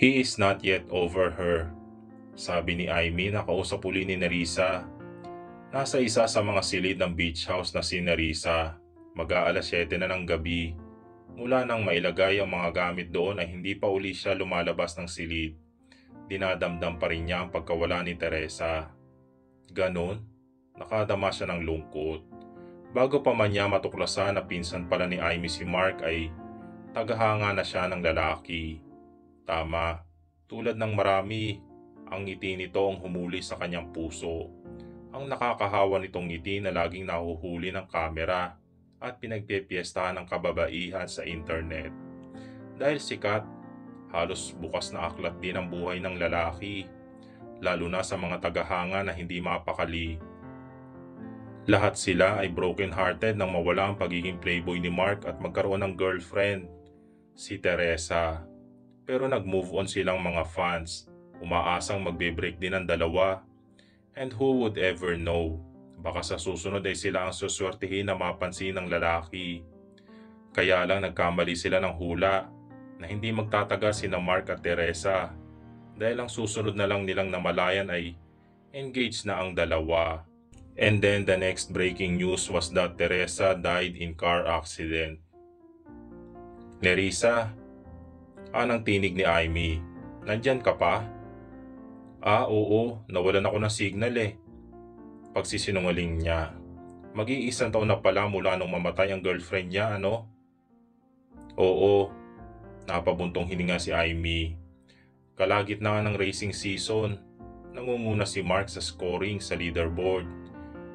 He is not yet over her, sabi ni Aimee na kausap uli ni Nerissa. Nasa isa sa mga silid ng beach house na si Nerissa. Mag-aalas 7 na ng gabi. Mula nang mailagay ang mga gamit doon ay hindi pa uli siya lumalabas ng silid. Dinadamdam pa rin niya ang pagkawala ni Teresa. Ganon, nakadama siya ng lungkot. Bago pa man niya matuklasan na pinsan pala ni Aimee si Mark ay tagahanga na siya ng lalaki. Tama, tulad ng marami, ang ngiti nito ang humuli sa kanyang puso. Ang nakakahawa nitong ngiti na laging nahuhuli ng kamera at pinagpepiestahan ng kababaihan sa internet. Dahil sikat, halos bukas na aklat din ang buhay ng lalaki, lalo na sa mga tagahanga na hindi mapakali. Lahat sila ay broken-hearted nang mawala ang pagiging playboy ni Mark at magkaroon ng girlfriend, si Teresa. Pero nag-move on silang mga fans, umaasang magbe-break din ang dalawa. And who would ever know? Baka sa susunod ay sila ang suswertihin na mapansin ng lalaki. Kaya lang nagkamali sila ng hula na hindi magtatagal sina Mark at Teresa. Dahil ang susunod na lang nilang namalayan ay engaged na ang dalawa. And then the next breaking news was that Teresa died in car accident. Nerissa, anang tinig ni Aimee. Nandyan ka pa? Oo, nawalan ako ng signal eh. Pagsisinungaling niya. Mag-iisang taon na pala mula nung mamatay ang girlfriend niya, ano? Oo, napabuntong hininga si Aimee. Kalagitnaan ng racing season, nangunguna si Mark sa scoring sa leaderboard.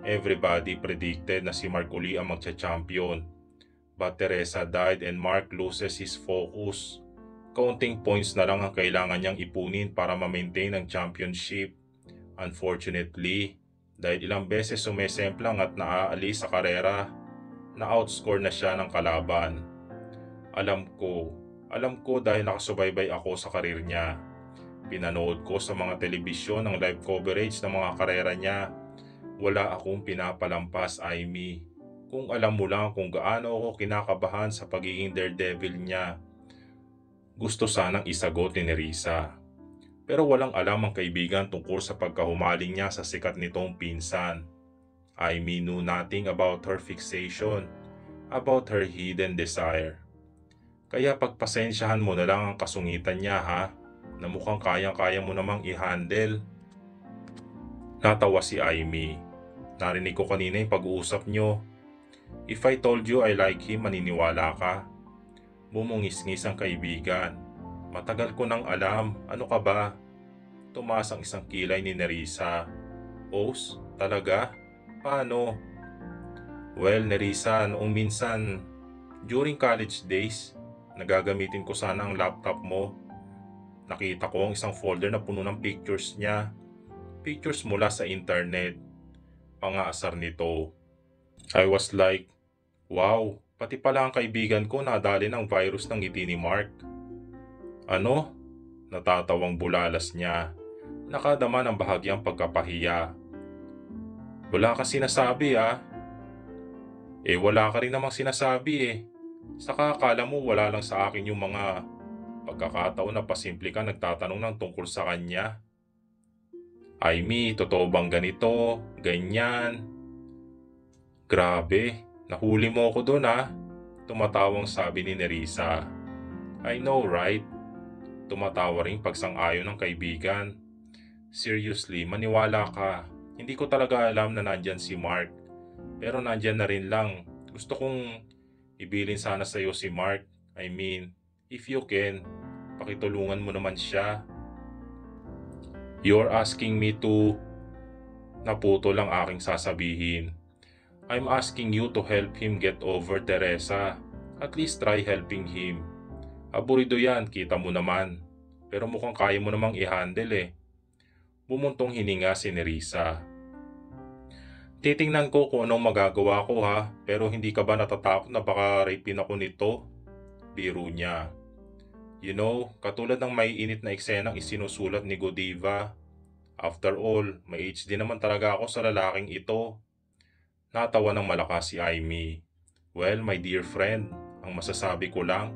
Everybody predicted na si Mark uli ang magcha-champion. But Teresa died and Mark loses his focus. Counting points na lang ang kailangan niyang ipunin para ma-maintain ang championship. Unfortunately, dahil ilang beses sumesemplang at naaalis sa karera, na-outscore na siya ng kalaban. Alam ko dahil nakasubaybay ako sa karir niya. Pinanood ko sa mga telebisyon ang live coverage ng mga karera niya. Wala akong pinapalampas, Aimee. Kung alam mo lang kung gaano ako kinakabahan sa pagiging daredevil niya. Gusto sanang isagot ni Nerissa. Pero walang alam ang kaibigan tungkol sa pagkahumaling niya sa sikat nitong pinsan. Aimee knew nothing about her fixation, about her hidden desire. Kaya pagpasensyahan mo na lang ang kasungitan niya ha, na mukhang kayang-kaya mo namang i-handle. Natawa si Aimee. Narinig ko kanina yung pag-uusap nyo. If I told you I like him, maniniwala ka? Bumungis-ngis ang kaibigan. Matagal ko nang alam, ano ka ba? Tumaas ang isang kilay ni Nerissa. Os, talaga? Paano? Well, Nerissa, noong minsan, during college days, nagagamitin ko sana ang laptop mo. Nakita ko ang isang folder na puno ng pictures niya. Pictures mula sa internet. Pangaasar nito. I was like, wow, pati pala ang kaibigan ko nadali ng virus ng ngiti ni Mark. Ano? Natatawang bulalas niya. Nakadama ng bahagyang pagkapahiya. Wala ka sinasabi ah. Wala ka rin namang sinasabi eh. Saka akala mo wala lang sa akin yung mga pagkakataon na pasimple ka nagtatanong ng tungkol sa kanya. Aimee, totoo bang ganito? Ganyan? Grabe, nahuli mo ako doon ah. Tumatawang sabi ni Nerissa. I know right? Tumatawa ring pagsang-ayon ng kaibigan. Seriously, maniwala ka. Hindi ko talaga alam na nandyan si Mark. Pero nandyan na rin lang. Gusto kong ibilin sana sa'yo si Mark. I mean, if you can, pakitulungan mo naman siya. You're asking me to... Naputo lang aking sasabihin. I'm asking you to help him get over Teresa. At least try helping him. Aburido yan, kita mo naman. Pero mukhang kaya mo namang i-handle eh. Bumuntong hininga si Nerissa. Titingnan ko kung anong magagawa ko ha, pero hindi ka ba natatakot na baka rapin ako nito? Biro niya. You know, katulad ng may init na eksenang isinusulat ni Godiva. After all, may age din naman talaga ako sa lalaking ito. Natawa ng malakas si Aimee. Well, my dear friend, ang masasabi ko lang,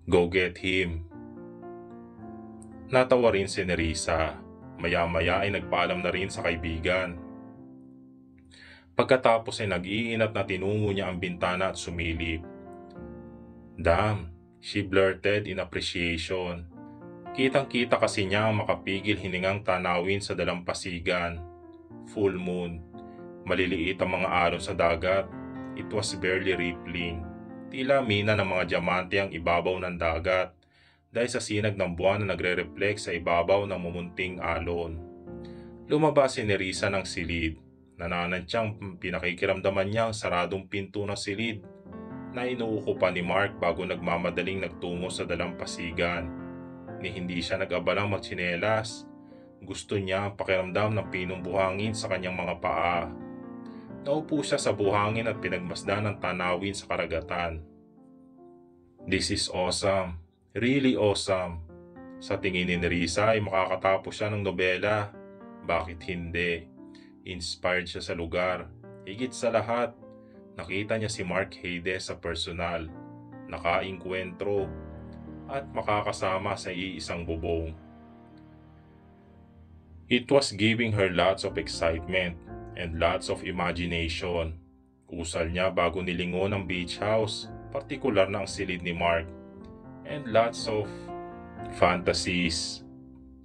go get him. Natawa rin si Nerissa. Maya-maya ay nagpaalam na rin sa kaibigan. Pagkatapos ay nag-iinat na tinungo niya ang bintana at sumilip. "Damn," she blurted in appreciation. Kitang-kita kasi niya ang makapigil hiningang tanawin sa dalampasigan. Full moon. Maliliit ang mga alon sa dagat. It was barely rippling. Tila mina ng mga diamante ang ibabaw ng dagat dahil sa sinag ng buwan na nagre-reflect sa ibabaw ng mumunting alon. Lumabas si Nerissa ng silid. Nananadsyang pinakikiramdaman niya ang saradong pinto ng silid na inuukupan ni Mark bago nagmamadaling nagtungo sa dalampasigan. Ni hindi siya nag-abalang magtsinelas. Gusto niya ang pakiramdam ng pinong buhangin sa kanyang mga paa. Naupo siya sa buhangin at pinagmasdan ng tanawin sa karagatan. "This is awesome. Really awesome." Sa tingin ni Nerissa ay makakatapos siya ng nobela. Bakit hindi? Inspired siya sa lugar. Higit sa lahat, nakita niya si Mark Haydes sa personal, nakainkwentro, at makakasama sa iisang bubong. It was giving her lots of excitement and lots of imagination. Usal niya bago nilingon ang beach house, partikular na ang silid ni Mark, and lots of fantasies.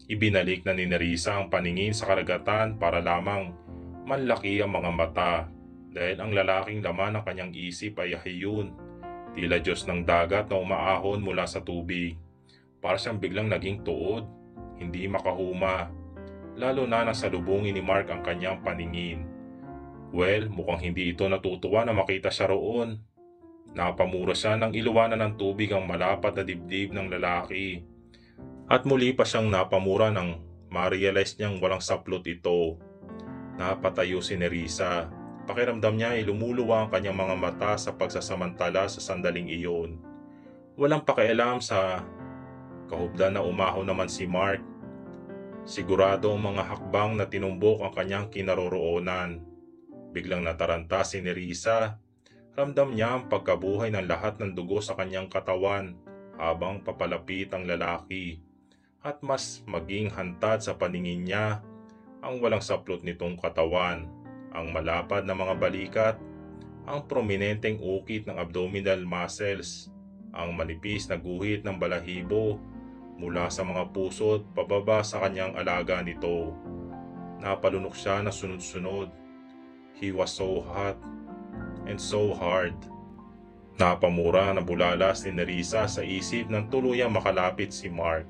Ibinalik na ni Nerissa ang paningin sa karagatan para lamang manlaki ang mga mata dahil ang lalaking laman ng kanyang isip ay hayun, tila Diyos ng dagat na umaahon mula sa tubig. Para siyang biglang naging tuod, hindi makahuma, lalo na nang salubungin ni Mark ang kanyang paningin. Well, mukhang hindi ito natutuwa na makita siya roon. Napamura siya nang iluwanan ng tubig ang malapad na dibdib ng lalaki. At muli pa siyang napamura nang ma-realize niyang walang saplot ito. Napatayo si Nerissa. Pakiramdam niya ay lumuluwa ang kanyang mga mata sa pagsasamantala sa sandaling iyon. Walang pakialam sa kahubdan na umahon naman si Mark. Sigurado ang mga hakbang na tinumbok ang kanyang kinaroroonan. Biglang nataranta si Nerissa. Ramdam niya ang pagkabuhay ng lahat ng dugo sa kanyang katawan habang papalapit ang lalaki. At mas maging hantad sa paningin niya ang walang saplot nitong katawan, ang malapad na mga balikat, ang prominenteng ukit ng abdominal muscles, ang manipis na guhit ng balahibo mula sa mga puso't pababa sa kanyang alaga nito. Napalunok siya na sunod-sunod. He was so hot and so hard. Napamura na bulalas ni Nerissa sa isip ng tuluyang makalapit si Mark.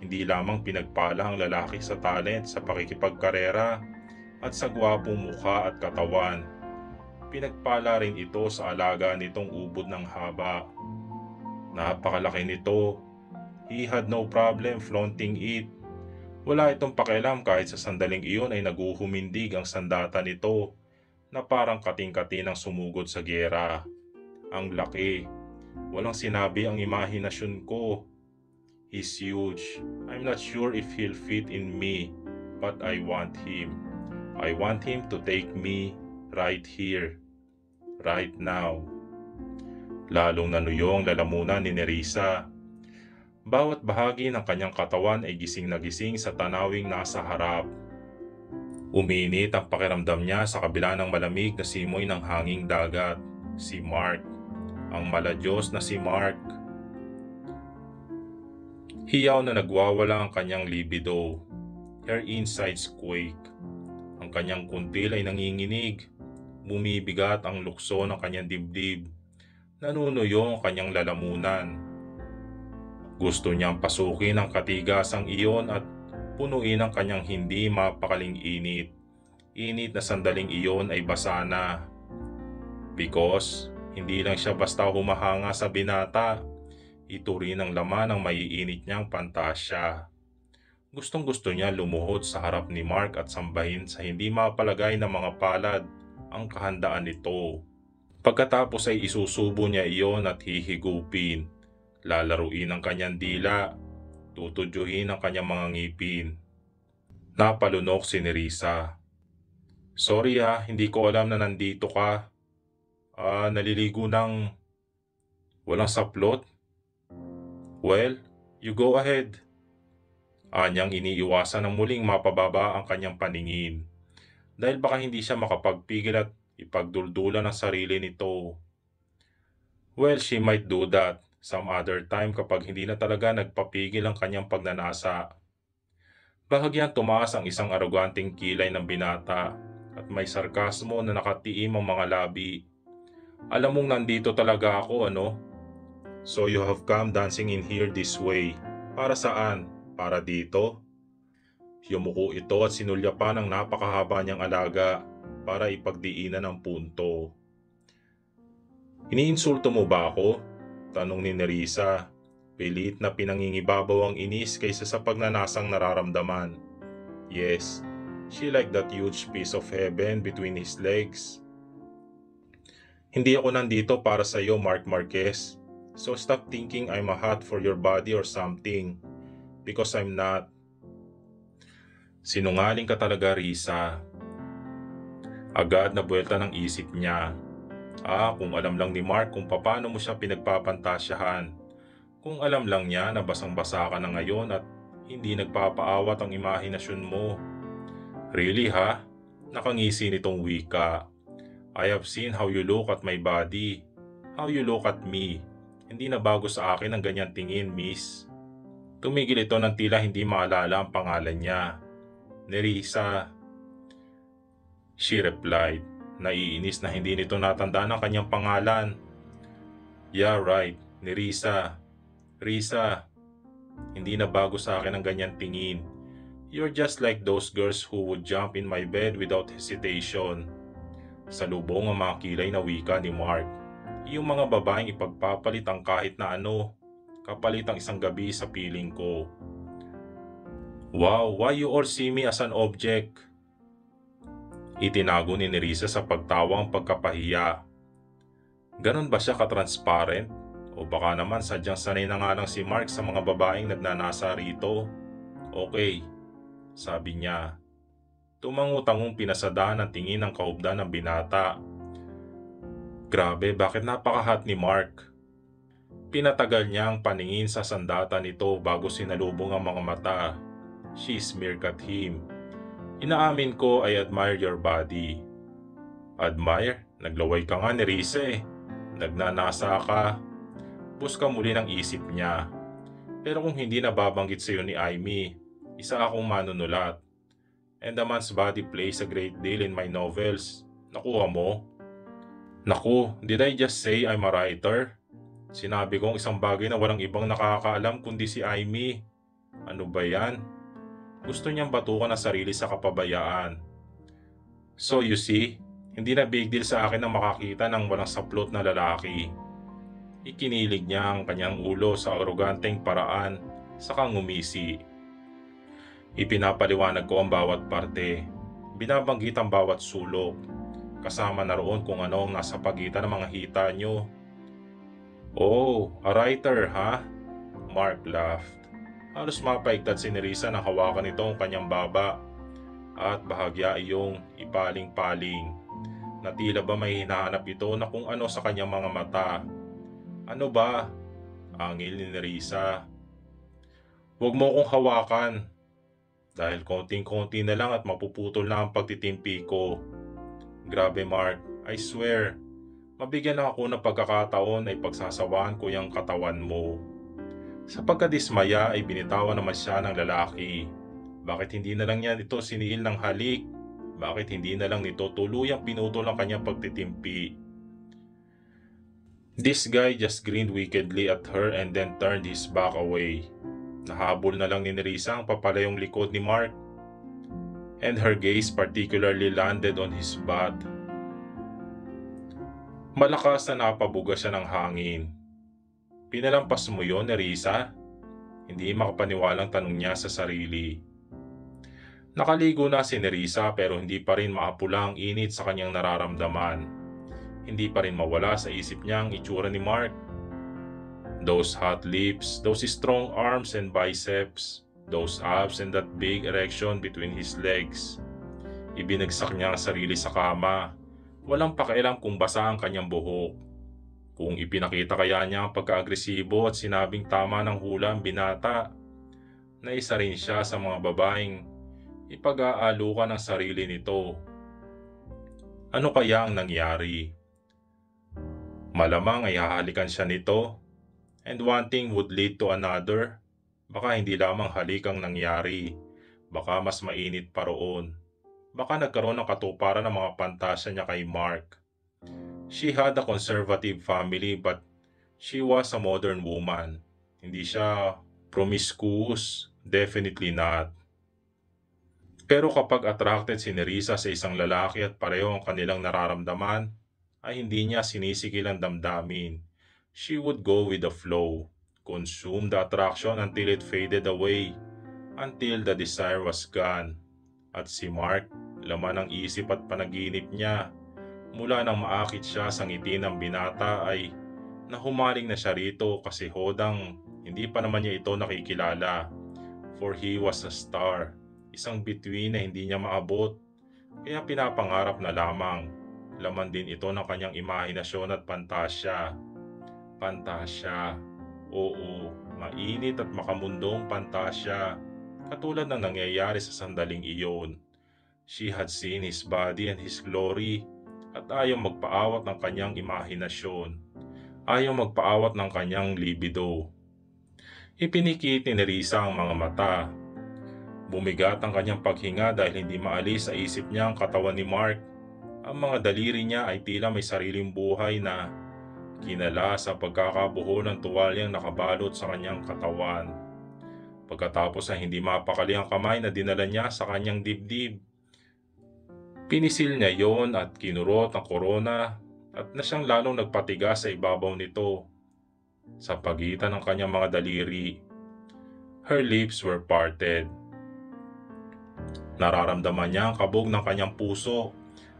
Hindi lamang pinagpala ang lalaki sa talent sa pakikipagkarera at sa gwapong mukha at katawan. Pinagpala rin ito sa alaga nitong ubod ng haba. Napakalaki nito. He had no problem flaunting it. Wala itong pakialam kahit sa sandaling iyon ay naguhumindig ang sandata nito na parang kating-kati ng sumugod sa giyera. Ang laki. Walang sinabi ang imahinasyon ko. He's huge. I'm not sure if he'll fit in me, but I want him. I want him to take me right here, right now. Lalong nanuyong lalamunan ni Nerissa. Bawat bahagi ng kanyang katawan ay gising na gising sa tanawing nasa harap. Uminit ang pakiramdam niya sa kabila ng malamig na simoy ng hanging dagat. Si Mark. Ang maladyos na si Mark. Hiyaw na nagwawala ang kanyang libido. Her insides quake. Ang kanyang kuntil ay nanginginig. Bumibigat ang lukso ng kanyang dibdib. Nanunuyo ang kanyang lalamunan. Gusto niyang pasukin ang katigasang iyon at punuin ang kanyang hindi mapakaling init. Init na sandaling iyon ay basa na. Because hindi lang siya basta humahanga sa binata. Ito rin ang laman ng maiinit niyang pantasya. Gustong-gusto niya lumuhod sa harap ni Mark at sambahin sa hindi mapalagay na mga palad ang kahandaan nito. Pagkatapos ay isusubo niya iyon at hihigupin. Lalaruin ang kanyang dila, tutudyuhin ang kanyang mga ngipin. Napalunok si Nerissa. "Sorry hindi ko alam na nandito ka. Naliligo ng walang saplot." "Well, you go ahead." Anyang iniiwasan ng muling mapababa ang kanyang paningin dahil baka hindi siya makapagpigil at ipagduldulan ang sarili nito. Well, she might do that some other time kapag hindi na talaga nagpapigil ang kanyang pagnanasa. Bahagyang tumaas ang isang aroganteng kilay ng binata at may sarkasmo na nakatiim ang mga labi. Alam mong nandito talaga ako, ano? So you have come dancing in here this way. Para saan? Para dito? Yumuko ito at sinulya pa ng napakahaba niyang alaga para ipagdiinan ang punto. Iniinsulto mo ba ako? Tanong ni Nerissa. Pilit na pinangingibabaw ang inis kaysa sa pagnanasang nararamdaman. Yes, she liked that huge piece of heaven between his legs. Hindi ako nandito para sa iyo, Mark Marquez. So stop thinking I'm a hat for your body or something. Because I'm not. Sinungaling ka talaga, Risa. Agad na buwelta ng isip niya. Kung alam lang ni Mark kung paano mo siya pinagpapantasyahan. Kung alam lang niya na basang-basa ka na ngayon at hindi nagpapaawat ang imahinasyon mo. Really ha? Nakangisi nitong wika. I have seen how you look at my body. How you look at me. Hindi na bago sa akin ang ganyan tingin, miss. Tumigil ito ng tila hindi maalala ang pangalan niya. Nerissa. She replied, naiinis na hindi nito natandaan ang kanyang pangalan. Yeah, right, Nerissa. Risa, hindi na bago sa akin ang ganyan tingin. You're just like those girls who would jump in my bed without hesitation. Salubong ang mga kilay na wika ni Mark. Yung mga babaeng ipagpapalit ang kahit na ano, kapalit ang isang gabi sa piling ko. Wow, why you all see me as an object? Itinago ni Nerissa sa pagtawa ang pagkapahiya. Ganon ba siya ka-transparent? O baka naman sadyang sanay na nga lang si Mark sa mga babaeng nagnanasa rito. Okay, sabi niya. Tumangutangong pinasadaan ang tingin ng kaubdan ng binata. Grabe, bakit napaka-hot ni Mark? Pinatagal niya ang paningin sa sandata nito bago sinalubong ang mga mata. She smirked at him. Inaamin ko I admire your body. Admire? Naglaway ka nga ni Rize. Nagnanasa ka. Buska muli ng isip niya. Pero kung hindi nababanggit sa iyo ni Aimee, isa akong manunulat. And a man's body plays a great deal in my novels. Nakuha mo? Naku, did I just say I'm a writer? Sinabi kong isang bagay na walang ibang nakakaalam kundi si Aimee. Ano ba yan? Gusto niyang batukan ang sarili sa kapabayaan. So you see, hindi na big deal sa akin na makakita ng walang saplot na lalaki. Ikinilig niya ang kanyang ulo sa aroganteng paraan, saka ngumisi. Ipinapaliwanag ko ang bawat parte. Binabanggit ang bawat sulok. Kasama na roon kung ano ang nasa pagitan ng mga hita niyo. Oh, a writer, ha? Mark laughed. Halos mapaigtad si Nerissa nang hawakan nito ang kanyang baba at bahagya iyong ipaling-paling. Na tila ba may hinahanap ito na kung ano sa kanyang mga mata. Ano ba? Angil ni Nerissa. Huwag mo akong hawakan. Dahil konting-konti na lang at mapuputol na ang pagtitimpi ko. Grabe Mark, I swear. Mabigyan na ako ng pagkakataon ay pagsasawaan ko yung katawan mo. Sa pagkadismaya ay binitawan naman siya ng lalaki. Bakit hindi na lang niya ito siniil ng halik? Bakit hindi na lang nito tuluyang pinutol ang kanyang pagtitimpi? This guy just grinned wickedly at her and then turned his back away. Nahabol na lang ni Nerissa ang papalayong likod ni Mark. And her gaze particularly landed on his butt. Malakas na napabuga siya ng hangin. Pinalampas mo yon, Nerissa? Hindi makapaniwalang tanong niya sa sarili. Nakaligo na si Nerissa pero hindi pa rin maapula ang init sa kanyang nararamdaman. Hindi pa rin mawala sa isip niya ang itsura ni Mark. Those hot lips, those strong arms and biceps, those abs and that big erection between his legs. Ibinagsak niya ang sarili sa kama. Walang pakialam kung basa ang kanyang buhok. Kung ipinakita kaya niya ang pagka-agresibo at sinabing tama ng hula ang binata. na isa rin siya sa mga babaeng ipag-aalukan ng sarili nito. Ano kaya ang nangyari? Malamang ay hahalikan siya nito, and one thing would lead to another. Baka hindi lamang halikang nangyari, baka mas mainit pa roon. Baka nagkaroon ng katuparan ng mga pantasya niya kay Mark. She had a conservative family but she was a modern woman. Hindi siya promiscuous, definitely not. Pero kapag attracted si Nerissa sa isang lalaki at pareho ang kanilang nararamdaman, ay hindi niya sinisikil ang damdamin. She would go with the flow, consume the attraction until it faded away, until the desire was gone. At si Mark, laman ng isip at panaginip niya, mula nang maakit siya sa ngiti ng binata ay nahumaling na siya rito kasi hodang hindi pa naman niya ito nakikilala. For he was a star, isang bituin na hindi niya maabot, kaya pinapangarap na lamang. Laman din ito ng kanyang imahinasyon at pantasya. Pantasya, oo, mainit at makamundong pantasya, katulad ng nangyayari sa sandaling iyon. She had seen his body and his glory at ayaw magpaawat ng kanyang imahinasyon. Ayaw magpaawat ng kanyang libido. Ipinikit ni Nerissa ang mga mata. Bumigat ang kanyang paghinga dahil hindi maalis sa isip niya ang katawan ni Mark. Ang mga daliri niya ay tila may sariling buhay na kinala sa pagkakabuo ng tuwalyang nakabalot sa kanyang katawan. Pagkatapos ay hindi mapakali ang kamay na dinala niya sa kanyang dibdib. Pinisil niya yon at kinurot ang korona at na siyang lalong nagpatigas sa ibabaw nito sa pagitan ng kanyang mga daliri. Her lips were parted. Nararamdaman niya ang kabog ng kanyang puso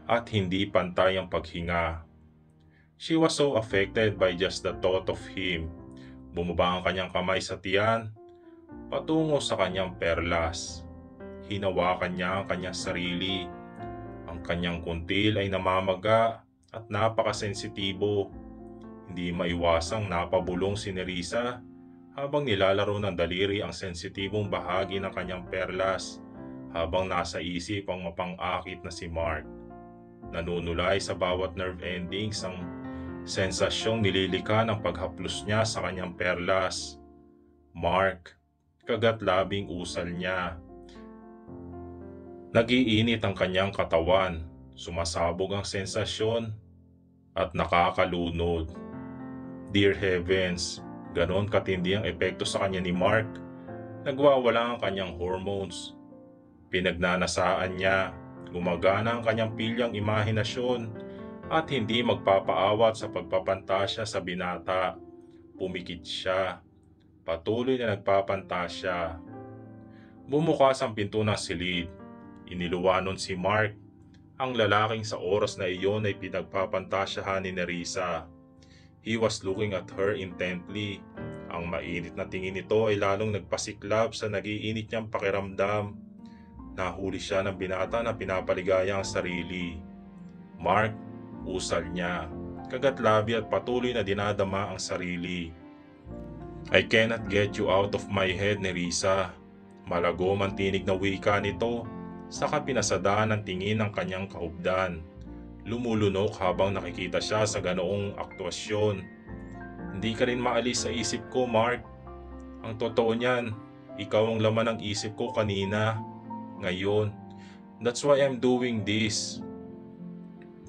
at hindi pantay ang paghinga. She was so affected by just the thought of him. Bumaba ang kanyang kamay sa tiyan, patungo sa kanyang perlas. Hinawakan niya ang kanyang sarili. Ang kanyang kuntil ay namamaga at napakasensitibo. Hindi maiwasang napabulong si Nerissa habang nilalaro ng daliri ang sensitibong bahagi ng kanyang perlas habang nasa isip ang mapang-akit na si Mark. Nanunulay sa bawat nerve endings ang sensasyong nililika ng paghaplos niya sa kanyang perlas. Mark, kagat-labing usal niya. Nagiinit ang kanyang katawan, sumasabog ang sensasyon at nakakalunod. Dear heavens, ganon katindi ang epekto sa kanya ni Mark. Nagwawala ang kanyang hormones. Pinagnanasaan niya, gumagana ang kanyang pilyang imahinasyon at hindi magpapaawat sa pagpapantasya sa binata. Pumikit siya, patuloy na nagpapantasya. Bumukas ang pinto ng silid. Iniluwanon si Mark, ang lalaking sa oras na iyon ay pinagpapantasyahan ni Nerissa. He was looking at her intently. Ang mainit na tingin nito ay lalong nagpasiklab sa nagiinit niyang pakiramdam. Nahuli siya ng binata na pinapaligaya ang sarili. Mark, usal niya, kagatlabi at patuloy na dinadama ang sarili. I cannot get you out of my head, Nerissa. Malagom ang tinig na wika nito, saka pinasadaan ang tingin ng kanyang kahubdan. Lumulunok habang nakikita siya sa ganoong aktwasyon. Hindi ka rin maalis sa isip ko, Mark. Ang totoo niyan, ikaw ang laman ng isip ko kanina. Ngayon, that's why I'm doing this.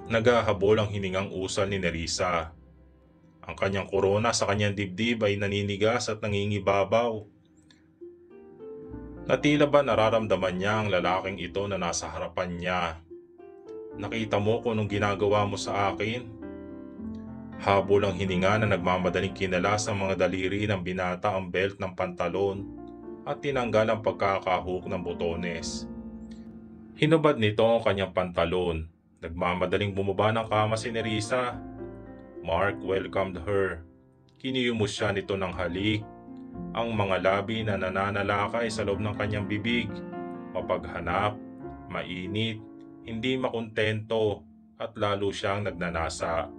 Nagahabol ang hiningang usal ni Nerissa. Ang kanyang korona sa kanyang dibdib ay naninigas at nangingibabaw. Natila ba nararamdaman niya ang lalaking ito na nasa harapan niya? Nakita mo kung anong ginagawa mo sa akin? Habol ang hininga na nagmamadaling kinala sa mga daliri ng binata ang belt ng pantalon at tinanggal ang pagkakahuk ng botones. Hinubad nito ang kanyang pantalon. Nagmamadaling bumaba ng kama si Nerissa. Mark welcomed her. Kiniyumos siya nito ng halik. Ang mga labi na nananalakay sa loob ng kanyang bibig. Mapaghanap, mainit, hindi makontento, at lalo siyang nagnanasa.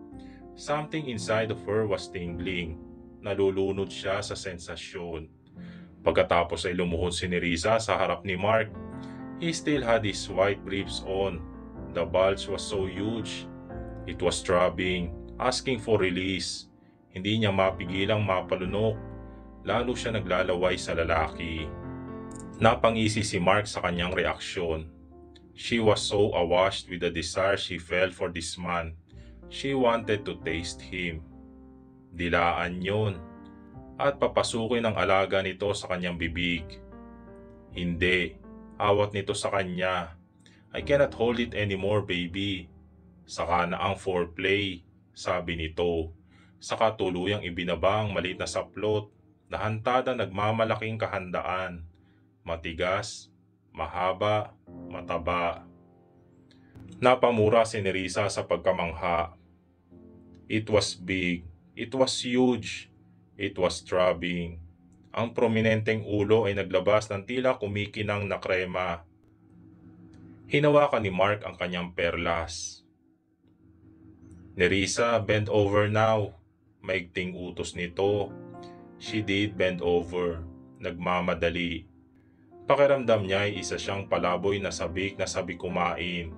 Something inside of her was tingling. Nalulunod siya sa sensasyon. Pagkatapos ay lumuhod si Nerissa sa harap ni Mark. He still had his white briefs on. The bulge was so huge. It was throbbing, asking for release. Hindi niya mapigilang mapalunok. Lalo siya naglalaway sa lalaki. Napangisi si Mark sa kanyang reaksyon. She was so awash with the desire she felt for this man. She wanted to taste him. Dilaan yun. At papasukin ang alaga nito sa kanyang bibig. Hindi. Awat nito sa kanya. I cannot hold it anymore, baby. Saka na ang foreplay, sabi nito. Saka tuluyang ibinaba ang maliit na saplot na hantada nagmamalaking kahandaan. Matigas, mahaba, mataba. Napamura si Nerissa sa pagkamangha. It was big. It was huge. It was throbbing. Ang prominenteng ulo ay naglabas ng tila kumikinang na krema. Hinawakan ni Mark ang kanyang perlas. Nerissa, bend over now. Maigting utos nito. She did bend over. Nagmamadali. Pakiramdam niya ay isa siyang palaboy na sabik kumain.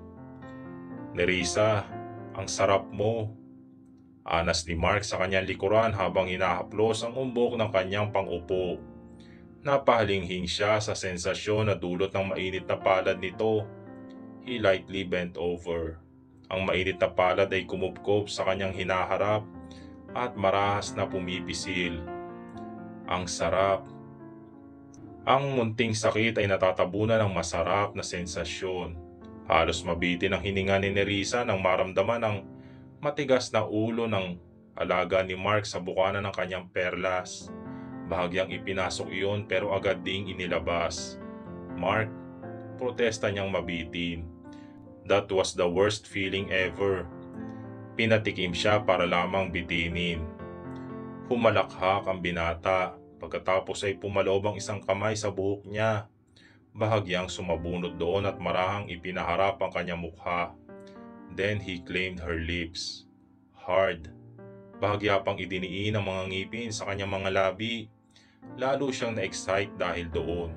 Nerissa, ang sarap mo. Anas ni Mark sa kanyang likuran habang hinahaplos ang umbok ng kanyang pangupo. Napahalinghing siya sa sensasyon na dulot ng mainit na palad nito. He lightly bent over. Ang mainit na palad ay kumupkop sa kanyang hinaharap at marahas na pumipisil. Ang sarap. Ang munting sakit ay natatabunan ng masarap na sensasyon. Halos mabitin ang hininga ni Nerissa nang maramdaman ang matigas na ulo ng alaga ni Mark sa bukana ng kanyang perlas. Bahagyang ipinasok iyon pero agad ding inilabas. Mark, protesta niyang mabitin. That was the worst feeling ever. Pinatikim siya para lamang bitinin. Humalakhak ang binata. Pagkatapos ay pumaloob ang isang kamay sa buhok niya. Bahagyang sumabunot doon at marahang ipinaharap ang kanyang mukha. Then he claimed her lips. Hard. Bahagya pang idiniin ang mga ngipin sa kanyang mga labi. Lalo siyang na-excite dahil doon.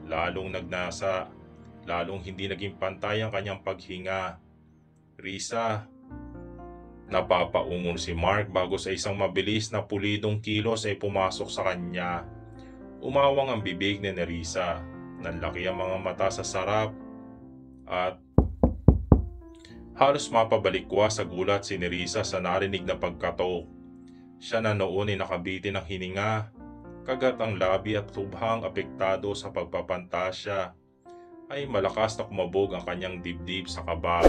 Lalong nagnasa. Lalong hindi naging pantay ang kanyang paghinga. Risa. Napapaungol si Mark bago sa isang mabilis na pulidong kilos ay pumasok sa kanya. Umawang ang bibig ni Nerissa. Nanlaki ang mga mata sa sarap. At halos mapabalikwa sa gulat si Nerissa sa narinig na pagkatok. Siya na noon ay nakabitin ng hininga. Kagat ang labi at tubhang apektado sa pagpapantasya. Ay malakas na kumabog ang kanyang dibdib sa kaba.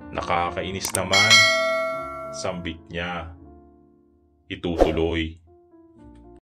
Nakakainis naman. Sambit niya. Itutuloy.